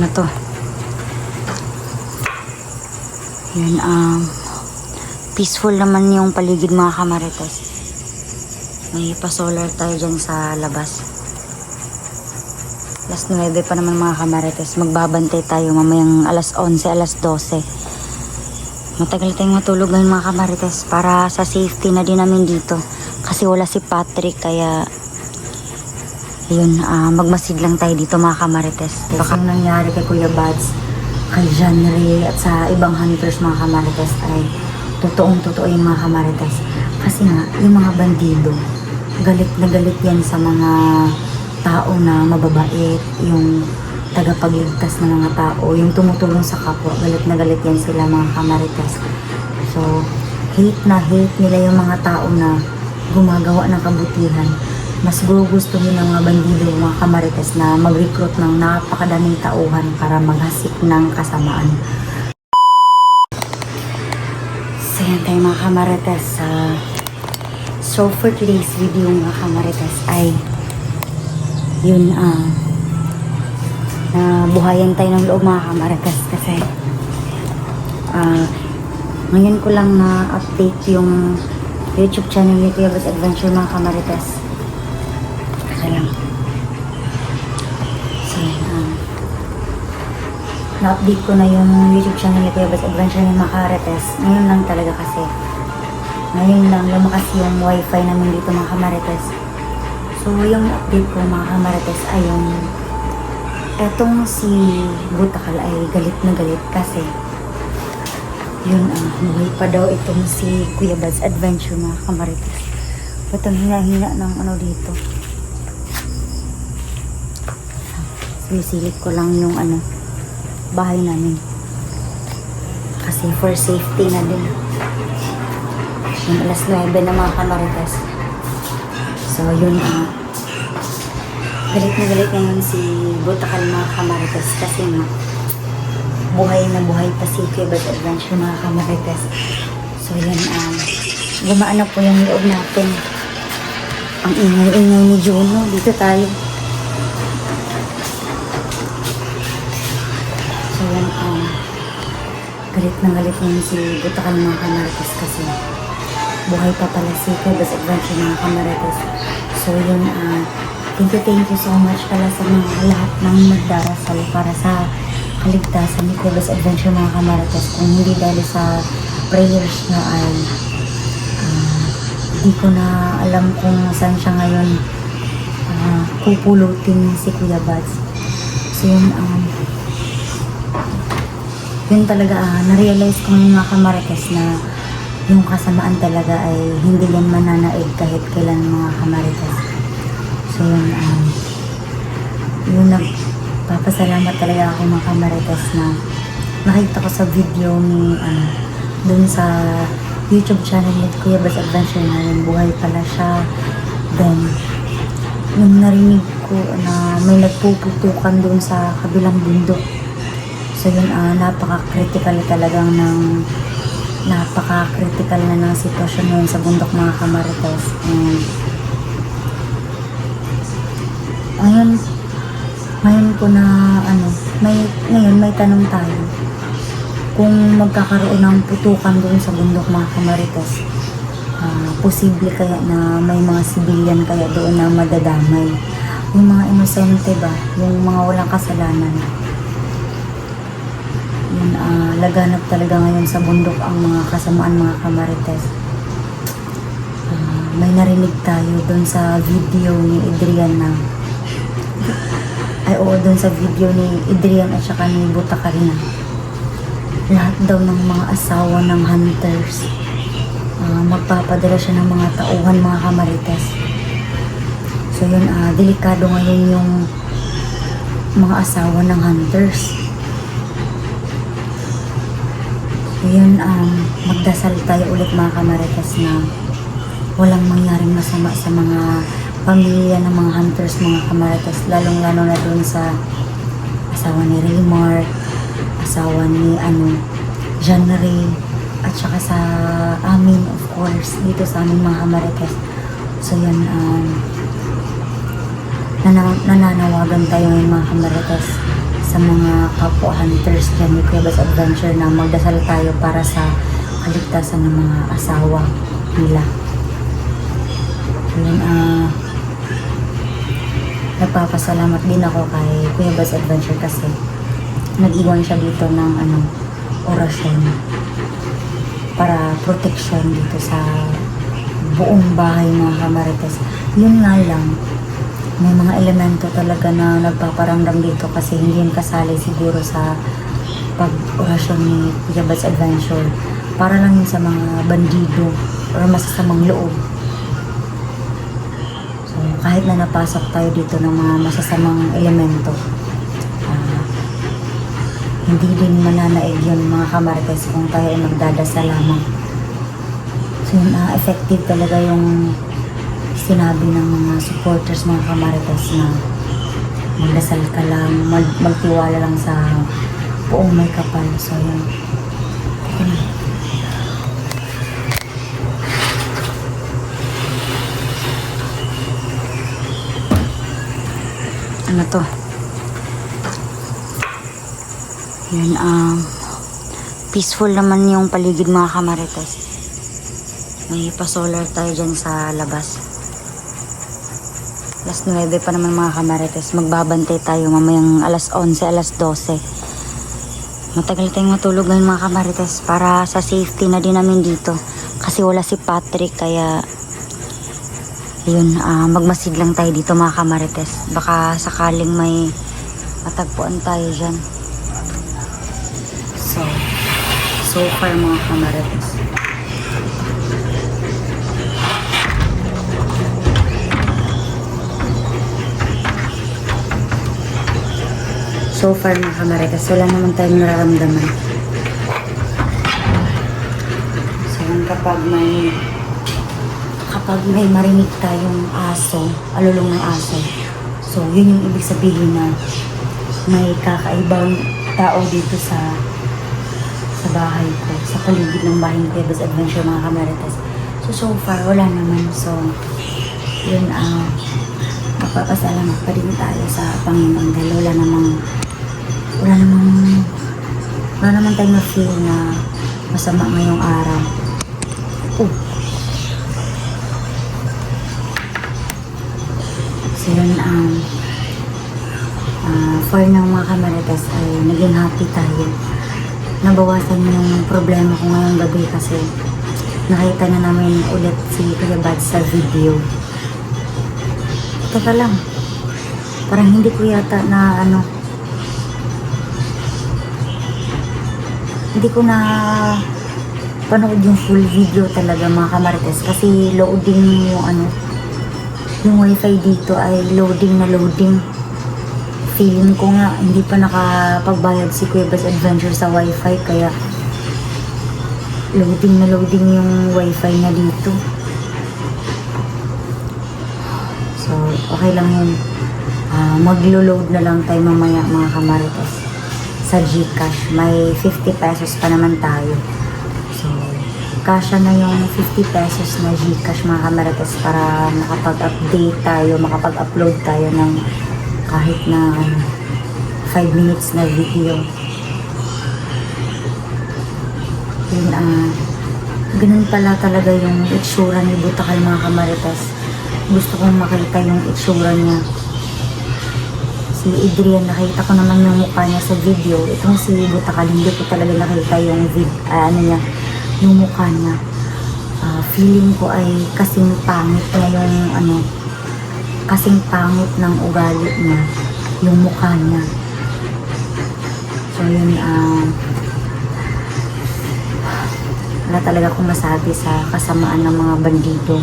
ano to. Yun, peaceful naman yung paligid mga kamarites. May pa-solar tayo dyan sa labas. Alas 9 pa naman mga kamarites. Magbabantay tayo mamayang alas 11, alas 12. Matagal tayong matulog ngayon mga kamarites para sa safety na din namin dito. Kasi wala si Patrick kaya yun, magmasid lang tayo dito mga kamarites. Baka nangyari kay Kuya Bads, kay John Ray at sa ibang hunters mga kamarites ay totoong-totoo yung mga kamarites. Kasi nga, yung mga bandido, galit na galit yan sa mga tao na mababait, yung tagapagligtas ng mga tao, yung tumutulong sa kapwa, galit na galit yan sila mga kamarites. So, hate na hate nila yung mga tao na gumagawa ng kabutihan. Mas gugustuhin ng mga bandido, mga kamarites na mag-recruit ng napakadaming tauhan para maghasik ng kasamaan. So yan tayo mga kamarites. So for today's video mga kamarites ay yun, buhayan tayo ng loob mga kamarites kasi ngayon ko lang na-update yung YouTube channel ni Kuya Bads Adventure mga kamarites. Lang. So, na-update ko na yung YouTube channel ni Kuya Bads Adventure ng Makarites. Ngayon lang talaga kasi. Ngayon lang lumakas yung wifi namin dito mga kamarites. So, yung update ko mga kamarites ay yung etong si Butakal ay galit na galit kasi yun, buhay pa daw itong si Kuya Bads Adventure mga kamarites. Batang hina-hina ng ano dito. Sisilip ko lang yung bahay namin kasi for safety na din. Yung alas 9 na mga kamarites. So yun, galit na galit ngayon si Butakal mga kamarites kasi nga buhay na buhay pa si Kuya Bads Adventure mga kamarites. So yun, gumaan na po yung loob natin. Ang ingay-ingay ni Juno. Dito tayo. So yan, galit na galit ngayon si Butakal mga kamarites kasi buhay pa pala si Kuya Bads Adventure mga kamarites. So yun, thank you so much pala sa mga lahat ng magdarasal para sa kaligtasan ni Kuya Bads Adventure mga kamarites. Kung hindi dahil sa prayers na ay di ko na alam kung saan siya ngayon pupulutin si Kuya Bads. So yun, yun talaga, na-realize ko ng mga kamarites na yung kasamaan talaga ay hindi yan mananaig kahit kailan mga kamarites. So yun, yung nagpapasalamat talaga ako mga kamarites na nakita ko sa video ni dun sa YouTube channel ni Kuya Bads Adventure na yung buhay pala siya. Then nung narinig ko na may nagpuputukan dun sa kabilang bundok. So yun, napaka-critical talagang napaka-critical na ng sitwasyon ngayon sa bundok mga kamarites. And ngayon ko na ngayon may tanong tayo kung magkakaroon ng putukan doon sa bundok mga kamarites. Posible kaya na may mga civilian kaya doon na madadamay, yung mga inosente ba, yung mga walang kasalanan. Yun, laganap talaga ngayon sa bundok ang mga kasamaan mga kamarites. May narinig tayo doon sa video ni Adrian na doon sa video ni Adrian at saka ni Butakal na lahat daw ng mga asawa ng hunters magpapadala siya ng mga tauhan mga kamarites. So yun, delikado ngayon yung mga asawa ng hunters. Yun, magdasal tayo ulit mga kamarites na walang mangyaring masama sa mga pamilya ng mga hunters mga kamarites, lalong-lalo na dun sa asawa ni Raymar, asawa ni John Ray, at saka sa amin of course, dito sa aming mga kamarites. So yan, nananawagan tayo ng mga kamarites sa mga kapwa hunters dyan ni Kuya Bats Adventure na magdasal tayo para sa kaligtasan ng mga asawa nila. Yun, nagpapasalamat din ako kay Kuya Bats Adventure kasi nag-iwan siya dito ng orasyon para protection dito sa buong bahay mga kamarites. Yun nga lang, may mga elemento talaga na nagpaparamdam dito kasi hindi yun kasali siguro sa pag-orasyon ni Kuya Bats Adventure. Para lang yun sa mga bandido or masasamang loob. So, kahit na napasok tayo dito ng mga masasamang elemento, hindi din mananaig yun mga kamarites kung tayo ay magdadasal lamang. So, effective talaga yung sinabi ng mga supporters mga kamarites na magdasal ka lang, magtiwala lang sa buong may kapal. So, yun. Ano to? Yun, peaceful naman yung paligid mga kamarites. May pa-solar tayo dyan sa labas. Alas 9 pa naman mga kamarites. Magbabantay tayo mamayang alas 11, alas 12. Matagal tayong matulog ngayon mga kamarites para sa safety na din namin dito. Kasi wala si Patrick kaya yun, magmasid lang tayo dito mga kamarites. Baka sakaling may matagpuan tayo dyan. So far mga kamarites, wala naman tayong nararamdaman. So kapag may marinig tayong aso, alulong ng aso, so yun yung ibig sabihin na may kakaibang tao dito sa bahay ko, sa paligid ng bahay ni Kuya Bats Adventure mga kamarites. So far wala naman. So yun, magpapasalamat pa rin tayo sa Panginoon dahil wala naman tayong na-feel na masama ngayong araw. So yun, for ng mga kamarites ay naging happy tayo. Nabawasan yung problema ko ngayong gabi kasi nakita na namin ulit si Kuya Bats sa video. Teka lang, parang hindi ko yata na hindi ko na panood yung full video talaga mga kamarites kasi loading yung wifi dito ay loading na loading. Feeling ko nga hindi pa nakapagbayad si Kuya Bats Adventure sa wifi kaya loading na loading yung wifi na dito. So okay lang yun. Maglo-load na lang tayo mamaya mga kamarites sa GCash. May 50 pesos pa naman tayo. So kasya na yung 50 pesos na GCash mga kamarites para makapag-update tayo, makapag-upload tayo ng kahit na 5 minutes na video. Yun, ganun pala talaga yung itsura ni Butakal mga kamarites. Gusto kong makita yung itsura niya. Si Adrian, nakita ko naman yung mukha niya sa video. Itong si Butakal, hindi ko talaga nakita yung yung mukha niya. Feeling ko ay kasing pangit niya yung kasing pangit ng ugali niya, yung mukha niya. So yun, wala talaga akong masabi sa kasamaan ng mga bandido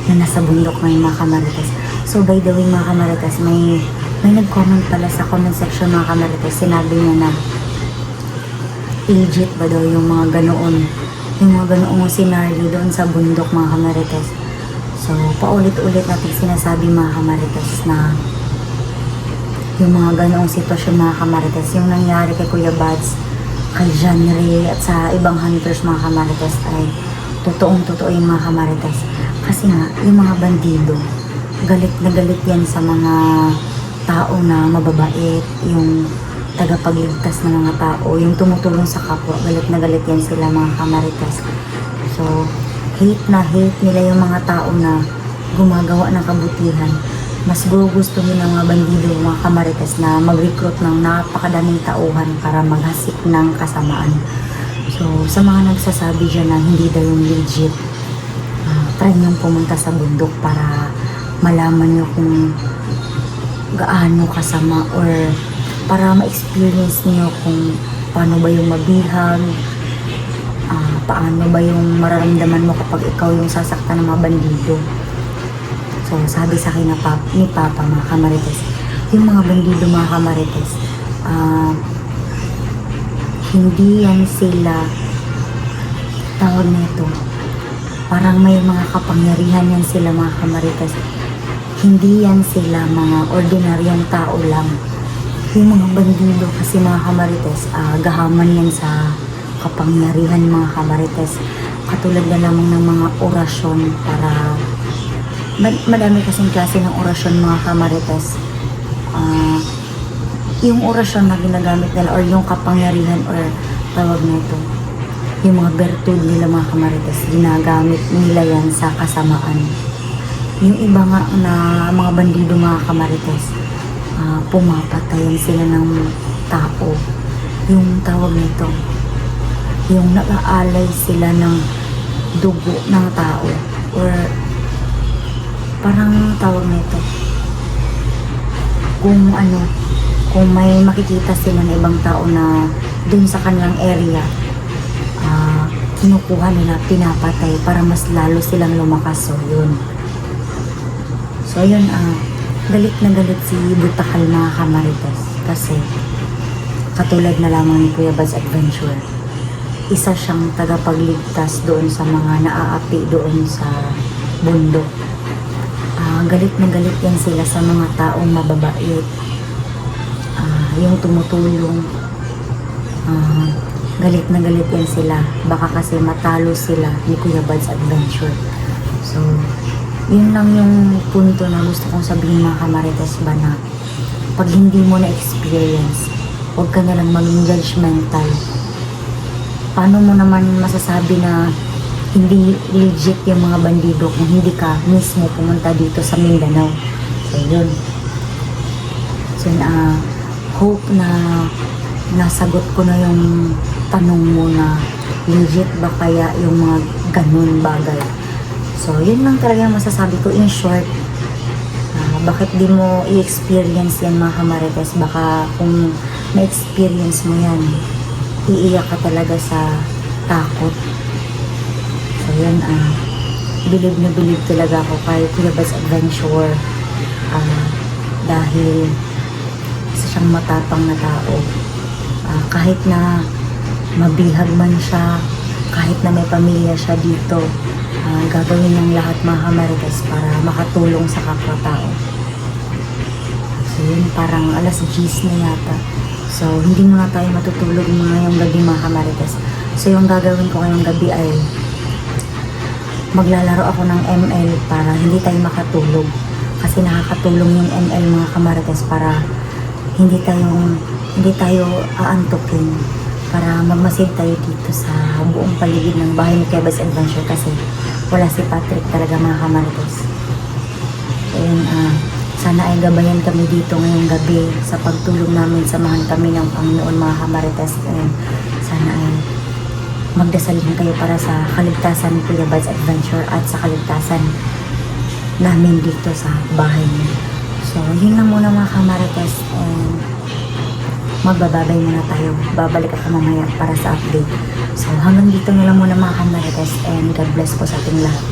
na nasa bundok ng mga kamarites. So by the way mga kamarites, may nag-comment pala sa comment section mga kamarites. Sinabi niya na legit ba daw yung mga ganoong scenario doon sa bundok mga kamarites. So, paulit-ulit natin sinasabi mga kamarites na yung mga ganoong sitwasyon mga kamarites, yung nangyari kay Kuya Bats, kay John Ray, at sa ibang hunters mga kamarites ay totoong-totoo yung mga kamarites. Kasi nga, yung mga bandido, galit na galit yan sa mga tao na mababait, yung tagapagligtas ng mga tao, yung tumutulong sa kapwa. Galit na galit yan sila mga kamarites. So, hate na hate nila yung mga tao na gumagawa ng kabutihan. Mas gusto nila ng mga bandido, mga kamarites na mag-recruit ng napakadaming tauhan para maghasik ng kasamaan. So, sa mga nagsasabi dyan na hindi daw yung legit, try niyong pumunta sa bundok para malaman niyo kung gaano kasama or para ma-experience niyo kung paano ba yung mabihag, paano ba yung mararamdaman mo kapag ikaw yung sasaktan ng mga bandido. So, sabi sa akin ni Papa, mga kamarites, yung mga bandido, mga kamarites, hindi yan sila, tawag nito, parang may mga kapangyarihan yan sila, mga kamarites. Hindi yan sila mga ordinaryong tao lang. Yung mga bandido kasi, mga kamarites, gahaman yan sa kapangyarihan, mga kamarites. Katulad na lamang ng mga orasyon para madami kasing klase ng orasyon, mga kamarites. Yung orasyon na ginagamit nila or yung kapangyarihan or tawag nito, yung mga bertud nila, mga kamarites, ginagamit nila yan sa kasamaan. Yung iba nga na mga bandido, mga kamarites, pumapatayan sila ng tao. Yung tawag nito, yung nag-aalay sila ng dugo ng tao or parang tawag nito, kung may makikita sila ng ibang tao na dun sa kanilang area, kinukuha nila, pinapatay para mas lalo silang lumakas. So yun, galit na galit si Butakal, mga kamarites, kasi katulad na lamang ni Kuya Bad's Adventure, isa siyang tagapagligtas doon sa mga naaapi doon sa bundok. Galit na galit yan sila sa mga taong mababait, yung tumutulong. Galit na galit yan sila, baka kasi matalo sila ni Kuya Bad's Adventure. So, yun lang yung punto na gusto kong sabihin, mga kamarites ba, na pag hindi mo na-experience, huwag ka nalang maging judgmental. Paano mo naman masasabi na hindi legit yung mga bandido kung hindi ka mismo pumunta dito sa Mindanao? So, yun. So, hope na nasagot ko na yung tanong mo na legit ba kaya yung mga ganun bagay. So, yun lang talaga masasabi ko in short. Bakit di mo i-experience yan, mga kamarites? Baka kung na-experience mo yan, iiyak ka talaga sa takot. So, yun, believe na believe talaga ako kay Kuya Bad's Adventure. Dahil isa siyang matapang na tao. Kahit na mabihag man siya, kahit na may pamilya siya dito, gagawin ng lahat, mga kamarites, para makatulong sa kapwa-tao. So yun, parang alas 10 na yata. So hindi na nga tayo matutulog ngayong gabi, mga kamarites. So yung gagawin ko ngayong gabi ay maglalaro ako ng ML para hindi tayo makatulog. Kasi nakakatulong yung ML, mga kamarites, para hindi tayo aantukin, para magmasid tayo dito sa buong paligid ng bahay ni Kuya Bad's Adventure, kasi wala si Patrick talaga, mga kamarites. And sana ay gabayan kami dito ngayong gabi sa pagtulong namin, samahan kami ng Panginoon, mga kamarites. And sana ay magdasal din kayo para sa kaligtasan ni Kuya Bad's Adventure at sa kaligtasan namin dito sa bahay niya. So yun lang muna, mga kamarites, and magbababay muna tayo. Babalik ako mamaya para sa update. So hanggang dito na lang muna, mga kamarites, and God bless po sa ating lahat.